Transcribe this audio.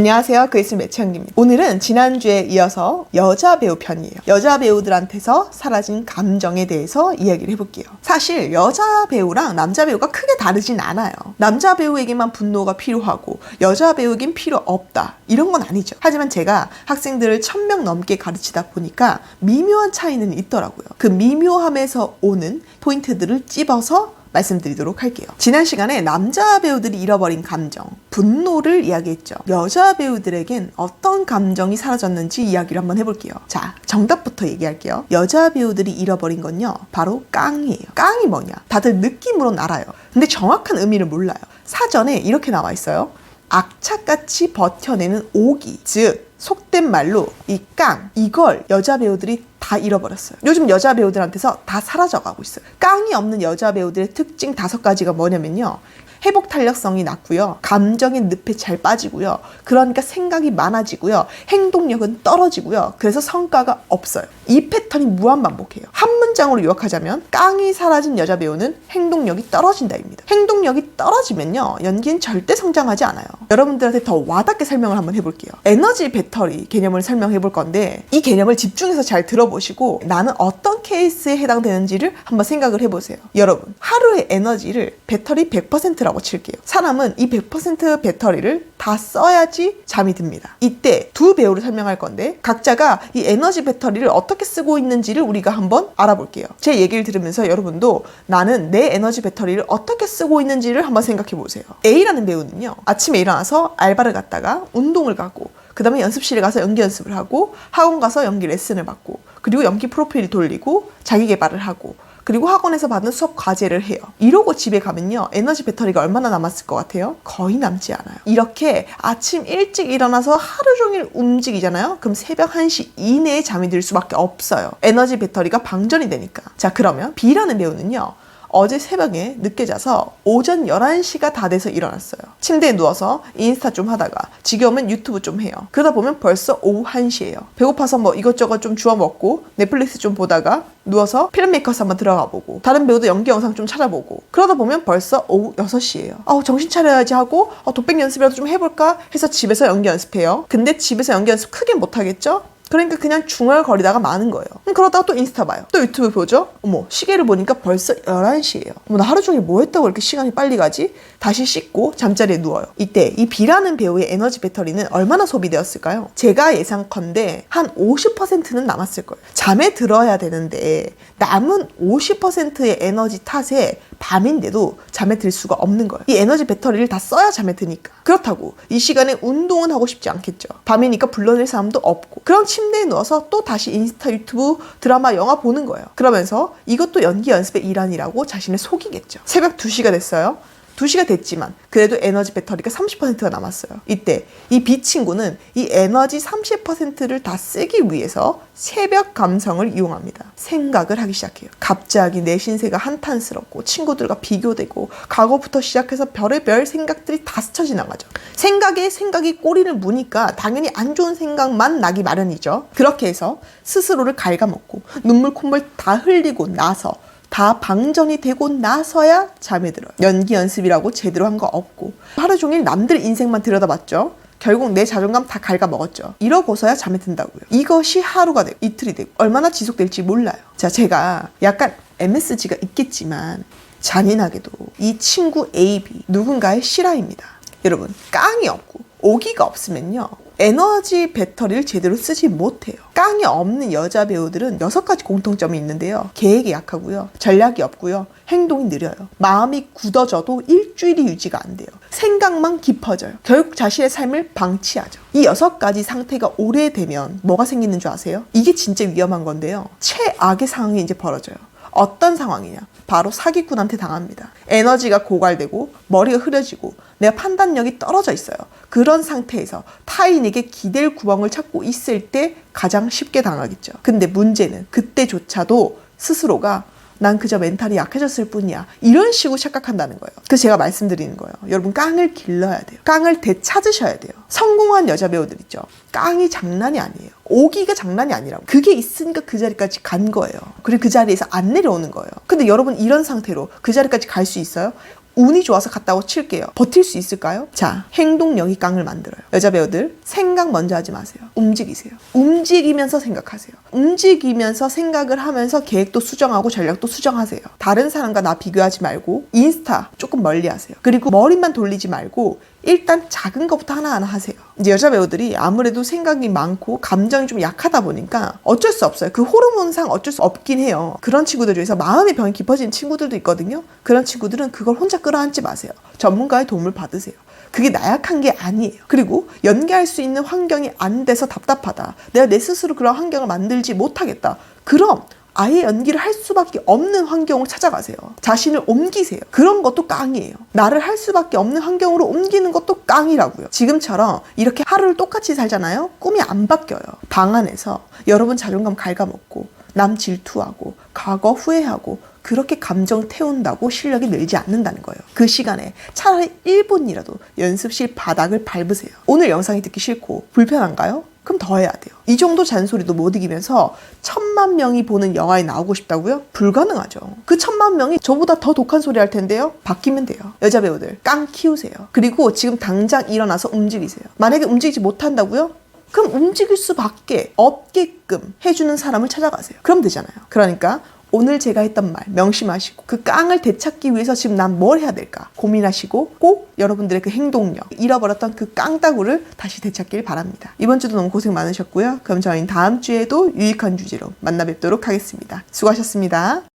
안녕하세요. 그이슬 매창기입니다. 오늘은 지난주에 이어서 여자 배우 편이에요. 여자 배우들한테서 사라진 감정에 대해서 이야기를 해볼게요. 사실 여자 배우랑 남자 배우가 크게 다르진 않아요. 남자 배우에게만 분노가 필요하고 여자 배우에겐 필요 없다, 이런 건 아니죠. 하지만 제가 학생들을 1000명 넘게 가르치다 보니까 미묘한 차이는 있더라고요. 그 미묘함에서 오는 포인트들을 찝어서 말씀드리도록 할게요. 지난 시간에 남자 배우들이 잃어버린 감정, 분노를 이야기했죠. 여자 배우들에겐 어떤 감정이 사라졌는지 이야기를 한번 해볼게요. 자, 정답부터 얘기할게요. 여자 배우들이 잃어버린 건요, 바로 깡이에요. 깡이 뭐냐? 다들 느낌으로는 알아요. 근데 정확한 의미를 몰라요. 사전에 이렇게 나와 있어요. 악착같이 버텨내는 오기, 즉 속된 말로 이 깡, 이걸 여자 배우들이 다 잃어버렸어요. 요즘 여자 배우들한테서 다 사라져가고 있어요. 깡이 없는 여자 배우들의 특징 5가지가 뭐냐면요, 회복 탄력성이 낮고요, 감정의 늪에 잘 빠지고요, 그러니까 생각이 많아지고요, 행동력은 떨어지고요, 그래서 성과가 없어요. 이 패턴이 무한반복해요. 한 문장으로 요약하자면 깡이 사라진 여자 배우는 행동력이 떨어진다입니다. 행동력이 떨어지면요, 연기는 절대 성장하지 않아요. 여러분들한테 더 와닿게 설명을 한번 해볼게요. 에너지 배터리 개념을 설명해 볼 건데, 이 개념을 집중해서 잘 들어보시고 나는 어떤 케이스에 해당되는지를 한번 생각을 해보세요. 여러분, 하루의 에너지를 배터리 100%라고 칠게요. 사람은 이 100% 배터리를 다 써야지 잠이 듭니다. 이때 두 배우를 설명할 건데, 각자가 이 에너지 배터리를 어떻게 쓰고 있는지를 우리가 한번 알아볼게요. 제 얘기를 들으면서 여러분도 나는 내 에너지 배터리를 어떻게 쓰고 있는지를 한번 생각해 보세요. A라는 배우는요, 아침에 일어나서 알바를 갔다가 운동을 가고, 그 다음에 연습실에 가서 연기 연습을 하고, 학원 가서 연기 레슨을 받고, 그리고 연기 프로필 돌리고 자기 개발을 하고, 그리고 학원에서 받는 수업 과제를 해요. 이러고 집에 가면요, 에너지 배터리가 얼마나 남았을 것 같아요? 거의 남지 않아요. 이렇게 아침 일찍 일어나서 하루 종일 움직이잖아요. 그럼 새벽 1시 이내에 잠이 들 수밖에 없어요. 에너지 배터리가 방전이 되니까. 자, 그러면 B라는 배우는요, 어제 새벽에 늦게 자서 오전 11시가 다 돼서 일어났어요. 침대에 누워서 인스타 좀 하다가 지겨우면 유튜브 좀 해요. 그러다 보면 벌써 오후 1시예요. 배고파서 뭐 이것저것 좀 주워 먹고 넷플릭스 좀 보다가 누워서 필름메이커스 한번 들어가 보고 다른 배우도 연기 영상 좀 찾아보고, 그러다 보면 벌써 오후 6시예요. 정신 차려야지 하고 독백 연습이라도 좀 해볼까 해서 집에서 연기 연습해요. 근데 집에서 연기 연습 크게 못하겠죠? 그러니까 그냥 중얼거리다가 마는 거예요. 그러다가 또 인스타 봐요. 또 유튜브 보죠? 어머, 시계를 보니까 벌써 11시예요. 나 하루 종일 뭐 했다고 이렇게 시간이 빨리 가지? 다시 씻고 잠자리에 누워요. 이때 이 B라는 배우의 에너지 배터리는 얼마나 소비되었을까요? 제가 예상컨대 한 50%는 남았을 거예요. 잠에 들어야 되는데 남은 50%의 에너지 탓에 밤인데도 잠에 들 수가 없는 거예요. 이 에너지 배터리를 다 써야 잠에 드니까. 그렇다고 이 시간에 운동은 하고 싶지 않겠죠. 밤이니까 불러낼 사람도 없고, 그럼 침대에 누워서 또 다시 인스타, 유튜브, 드라마, 영화 보는 거예요. 그러면서 이것도 연기 연습의 일환이라고 자신을 속이겠죠. 새벽 2시가 됐어요. 2시가 됐지만 그래도 에너지 배터리가 30%가 남았어요. 이때 이 B 친구는 이 에너지 30%를 다 쓰기 위해서 새벽 감성을 이용합니다. 생각을 하기 시작해요. 갑자기 내 신세가 한탄스럽고 친구들과 비교되고 과거부터 시작해서 별의별 생각들이 다 스쳐 지나가죠. 생각에 생각이 꼬리를 무니까 당연히 안 좋은 생각만 나기 마련이죠. 그렇게 해서 스스로를 갉아먹고 눈물 콧물 다 흘리고 나서, 다 방전이 되고 나서야 잠에 들어요. 연기 연습이라고 제대로 한 거 없고 하루 종일 남들 인생만 들여다봤죠. 결국 내 자존감 다 갉아먹었죠. 이러고서야 잠에 든다고요. 이것이 하루가 되고 이틀이 되고 얼마나 지속될지 몰라요. 자, 제가 약간 MSG가 있겠지만 잔인하게도 이 친구 A, B 누군가의 실화입니다. 여러분, 깡이 없고 오기가 없으면요, 에너지 배터리를 제대로 쓰지 못해요. 깡이 없는 여자 배우들은 6가지 공통점이 있는데요. 계획이 약하고요, 전략이 없고요, 행동이 느려요, 마음이 굳어져도 일주일이 유지가 안 돼요, 생각만 깊어져요, 결국 자신의 삶을 방치하죠. 이 6가지 상태가 오래되면 뭐가 생기는 줄 아세요? 이게 진짜 위험한 건데요, 최악의 상황이 이제 벌어져요. 어떤 상황이냐? 바로 사기꾼한테 당합니다. 에너지가 고갈되고 머리가 흐려지고 내가 판단력이 떨어져 있어요. 그런 상태에서 타인에게 기댈 구멍을 찾고 있을 때 가장 쉽게 당하겠죠. 근데 문제는 그때조차도 스스로가 난 그저 멘탈이 약해졌을 뿐이야, 이런 식으로 착각한다는 거예요. 그래서 제가 말씀드리는 거예요. 여러분, 깡을 길러야 돼요. 깡을 되찾으셔야 돼요. 성공한 여자 배우들 있죠. 깡이 장난이 아니에요. 오기가 장난이 아니라고. 그게 있으니까 그 자리까지 간 거예요. 그리고 그 자리에서 안 내려오는 거예요. 근데 여러분, 이런 상태로 그 자리까지 갈 수 있어요? 운이 좋아서 갔다고 칠게요. 버틸 수 있을까요? 자, 행동력이 깡을 만들어요. 여자 배우들 생각 먼저 하지 마세요. 움직이세요. 움직이면서 생각하세요. 움직이면서 생각을 하면서 계획도 수정하고 전략도 수정하세요. 다른 사람과 나 비교하지 말고 인스타 조금 멀리 하세요. 그리고 머리만 돌리지 말고 일단 작은 것부터 하나하나 하세요. 이제 여자 배우들이 아무래도 생각이 많고 감정이 좀 약하다 보니까 어쩔 수 없어요. 그 호르몬상 어쩔 수 없긴 해요. 그런 친구들 중에서 마음의 병이 깊어지는 친구들도 있거든요. 그런 친구들은 그걸 혼자 끌어안지 마세요. 전문가의 도움을 받으세요. 그게 나약한 게 아니에요. 그리고 연기할 수 있는 환경이 안 돼서 답답하다. 내가 내 스스로 그런 환경을 만들지 못하겠다. 그럼 아예 연기를 할 수밖에 없는 환경을 찾아가세요. 자신을 옮기세요. 그런 것도 깡이에요. 나를 할 수밖에 없는 환경으로 옮기는 것도 깡이라고요. 지금처럼 이렇게 하루를 똑같이 살잖아요. 꿈이 안 바뀌어요. 방 안에서 여러분 자존감 갉아먹고 남 질투하고 과거 후회하고 그렇게 감정 태운다고 실력이 늘지 않는다는 거예요. 그 시간에 차라리 1분이라도 연습실 바닥을 밟으세요. 오늘 영상이 듣기 싫고 불편한가요? 그럼 더 해야 돼요. 이 정도 잔소리도 못 이기면서 1000만 명이 보는 영화에 나오고 싶다고요? 불가능하죠. 그 1000만 명이 저보다 더 독한 소리 할 텐데요. 바뀌면 돼요. 여자 배우들 깡 키우세요. 그리고 지금 당장 일어나서 움직이세요. 만약에 움직이지 못한다고요? 그럼 움직일 수밖에 없게끔 해주는 사람을 찾아가세요. 그럼 되잖아요. 그러니까 오늘 제가 했던 말 명심하시고 그 깡을 되찾기 위해서 지금 난 뭘 해야 될까 고민하시고 꼭 여러분들의 그 행동력, 잃어버렸던 그 깡따구를 다시 되찾길 바랍니다. 이번 주도 너무 고생 많으셨고요. 그럼 저희는 다음 주에도 유익한 주제로 만나 뵙도록 하겠습니다. 수고하셨습니다.